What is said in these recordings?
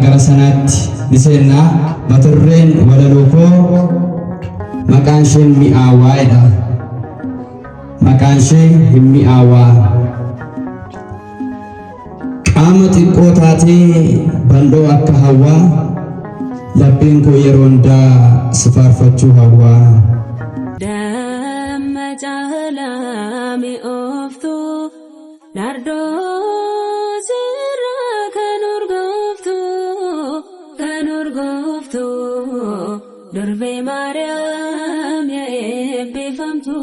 garasanat disena maturren walaloko makanshe mi'awa ida makanshe mi'awa qaama xiqqoo taatee bandoo akka hawwaa lapheen koo yeroo hundaa si faarfachuu hawwaa. Damma caalaa mi'ooftu nardoo sirraa kan urgooftu durbee Maariyaam yaa eebbifamtu.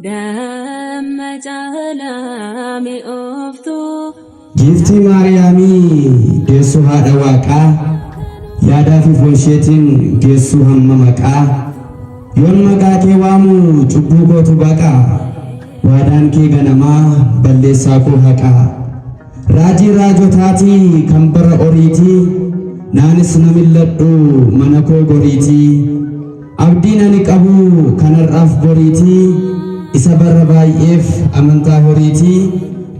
Damma caalaa mi'ooftu. Giiftii Maariyaamii deessuu haadha Waaqaa yaadaa fi foonsheetiin geessuu hamma maqaa yoon maqaa kee waamu cubbuu kootu baqaa waadaan kee ganamaa balleessaa koo haqaa raajii raajotaatii kan bara oriitii naanis na milladhu mana koo goriitii abdiin ani qabu kanarraaf boriitii isa bara baay'eef amantaa horiitii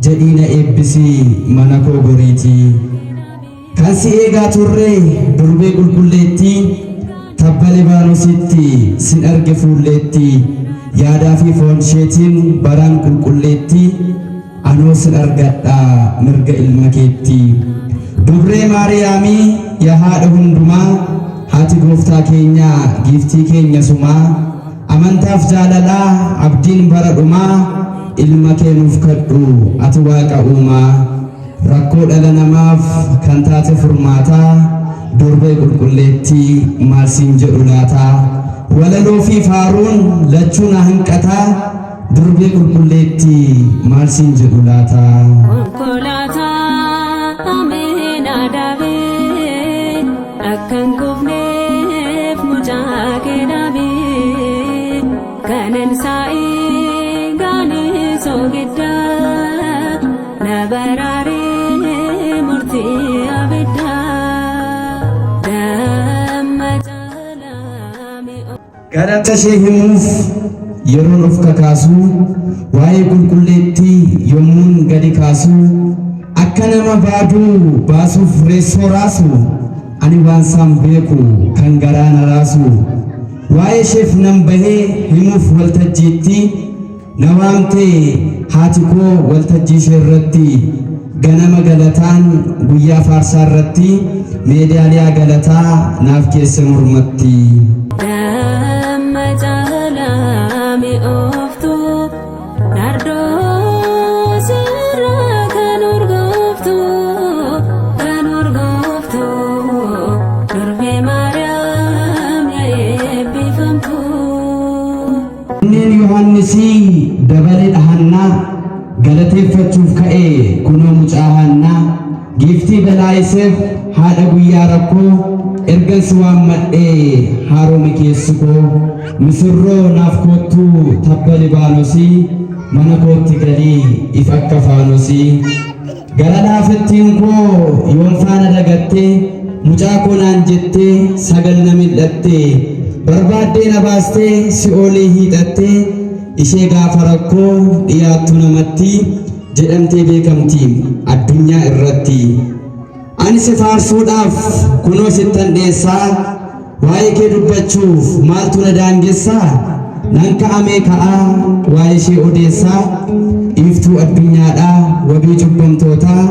jedhiina eebbisii mana koo goriitii kan si eegaa turre durbee qulqulleetti tabba Libaanoositti sin arge fuulleetti yaadaa fi foonsheetiin baraan qulqulleetti anoo sin argadha mirga ilma keetti. Dubree Maariyaamii yaa haadha hundumaa haati gooftaa keenya giiftii keenya sumaa amantaaf jaalalaa abdiin bara dhumaa ilma kee nuuf kadhu ati waaqa uumaa. Rakkoo dhala namaaf kan taate furmaataa durbee qulqulleetti maal siin jedhu laataa walaloo fi faaruun lachuu na hanqataa durbee qulqulleetti maal siin jedhu laataa. Konkolaataa ameenaa dhaabee akkan kufneef mucaa kee dhaabee kanan saa'ee gaanii soogiddaa na baraaree. Galata ishee himuuf yeroon of kakaasu waa'ee qulqulleetti yommuun gadi kaasu akka nama baaduu baasuuf reessoo raasu ani waan saan beeku kan garaa na raasu waa'ee isheef nan bahee himuuf waltajjiitti na waamtee haati koo waltajjii ishee irratti ganama galataan guyyaa faarsaa irratti meedaaliyaa galataa naaf keesse mormatti. Damma caalaa mi'ooftu nardoo sirraa kan urgooftu durbee Maariyaam yaa eebbifamtu. Inneen Yohaannisii dabalee dhahannaa galateeffachuuf ka'ee kunoo mucaa Haannaa giiftii balaa'iseef haadha guyyaa rakkoo ergansi waammadhee haaromii keessi koo misirroo naaf koottuu tabba Libaanosii mana kootti galii if akka faanosii galanaafettiin koo yoon faana dagattee mucaa koo naan jettee sagal na mil'attee barbaaddee na baastee si'oolii hiixattee ishee gaafa rakkoo dhiyaattu namatti jedhamtee beekamti addunyaa irratti. Ani si faarsuudhaaf kunoo sittan dhiyeessaa waa'ee kee dubbachuuf maaltu na daangessaa nan ka'amee ka'aa waa'ee ishee odeessaa iftuu addunyaadhaa wabii cubbamtootaa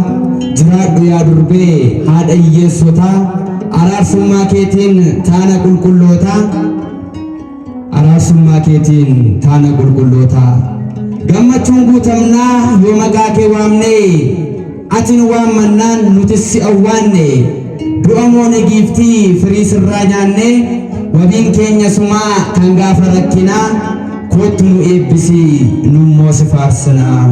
jiraadhu yaa durbee haadha hiyyeessotaa araarsummaa keetiin taana qulqullootaa. Araarsummaa keetiin taana qulqullootaa gammachuun guutamnaa yoo maqaa kee waamnee atin waammannaan nuti si awwaanne du'a moone giiftii firii sirraa nyaanne wabiin keenya sumaa kan gaafa rakkinaa kootu nu eebbisi nummoo si faarsinaa.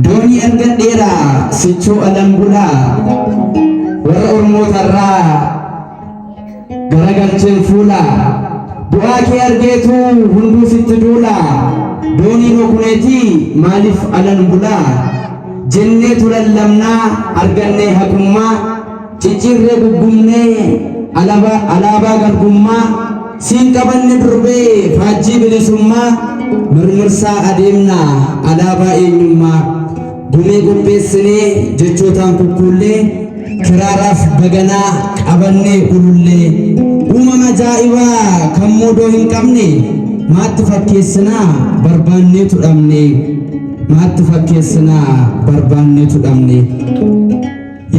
Doonii erga dheeraa sichoo alambulaa warra ormootarraa garagalcheen fuulaa du'aa kee argeetu hunduu sitti duula dooniin okuneetii maaliif alan bulaa jennee tulallamnaa argannee haqummaa ciccirree guggumnee alaabaa garbummaa siin qabanne durbee faajjii bilisummaa mirmirsaa adeemnaa alaabaa eenyummaa gumee qopheessinee jechootaan kukkuullee kiraaraaf baganaa qabannee ulullee uumama ajaa'ibaa kan moodoo hin qabne maatti fakkeessinaa barbaanneetu dhabne maatti fakkeessinaa barbaanneetu dhabne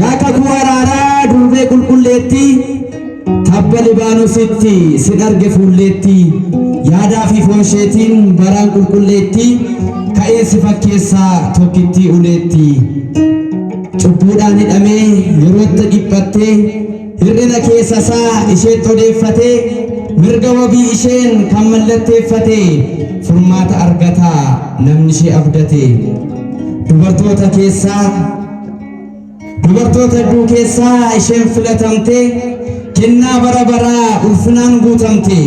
yaa kakuu araaraa durbee qulqulleetti tabba Libaanositti sin arge fuulleetti yaadaa fi foonsheetiin baraan qulqulleetti ka'ee si fakkeessaa tokkitti uleetti cubbuudhaan hidhamee yerootti dhiphattee hir'ina keessa isaa isheetti odeeffatee mirga wabii isheen kan mallatteeffate furmaata argataa namni ishee abdate dubartoota hedduu keessaa isheen filatamte kennaa bara baraa ulfinaan guutamte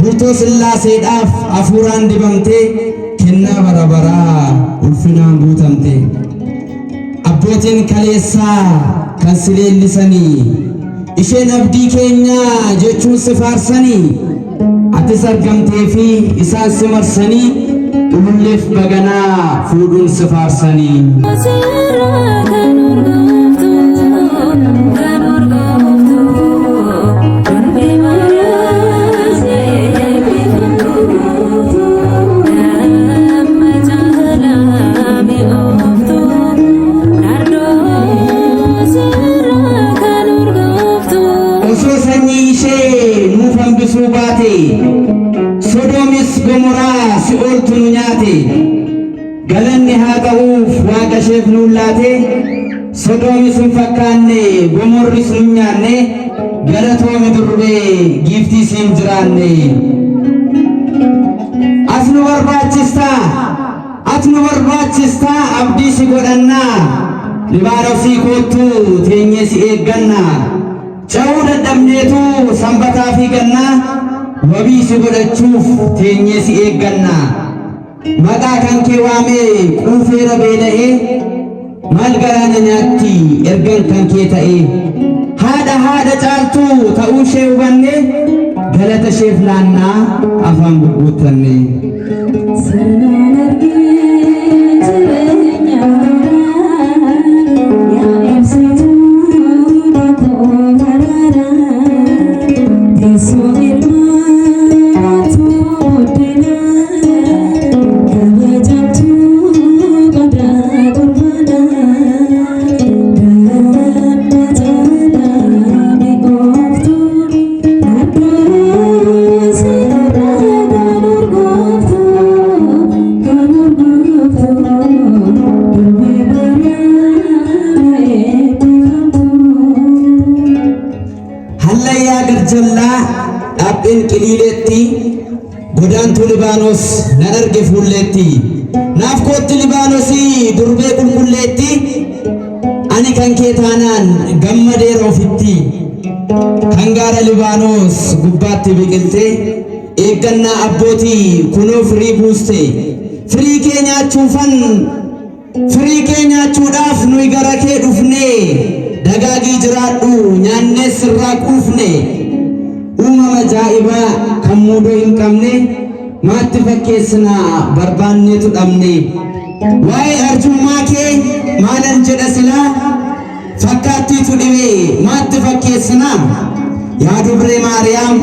bultoo sillaaseedhaaf hafuuraan dibamte kennaa bara baraa ulfinaan guutamte abbootiin kaleessaa kan si leellisanii isheen abdii keenyaa jechuun si faarsanii atis argamtee fi isaan si marsanii ululleef baganaa fuudhuun si faarsanii. Sodomis Gomoraa si ooltu nu nyaate galanni haa ta'uuf waaqa isheef nuun laate Sodomis hin fakkaanne Gomorris nu nyaanne galatoomi durbee giiftii siin jiraanne as nu barbaachistaa abdii si godhannaa Libaanosii koottu teenyee si eeggannaa ca'uu dadhabneetu sanbataa fi gannaa wabii si godhachuuf teenyee si eeggannaa maqaa kan kee waamee quufeera beela'ee maal garaana nyaatti ergan kan kee ta'ee haadha caaltuu ta'uu ishee hubanne galata isheef laannaa afaan gugguuttanne. Dhaabbiin qiliileetti godaantuu Libaanos nan arge fuulleetti naaf kootti Libaanosii durbee qulqulleetti ani kan kee taanaan gammadeera ofitti kan gaara Libaanos gubbaatti biqilte eeggannaa abbootii kunoo firii buuste firii kee nyaachuudhaaf nuyi gara kee dhufne dagaagii jiraadhu nyaannee sirraa quufne uumama ajaa'ibaa kan moodoo hin qabne maatti fakkeessinaa barbaanneetu dhabne waa'ee arjummaa kee maalan jedha silaa fakkaattiitu dhibee maatti fakkeessinaa yaa dubree Maariyaam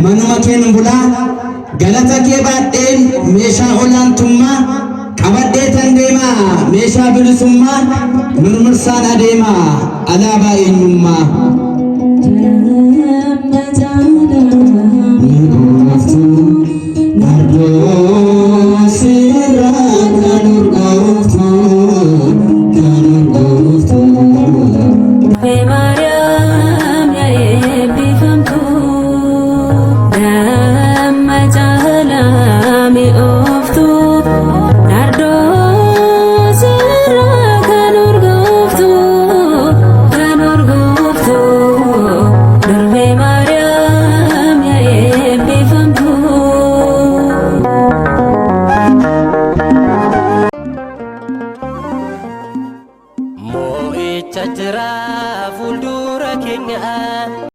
manuma keen bulaa galata kee baadheen meeshaa olaantummaa qabadhee tan deemaa meeshaa bilisummaa mirmirsaan adeemaa alaabaa eenyummaa. Kan urgooftu jajjira fuuldura keenya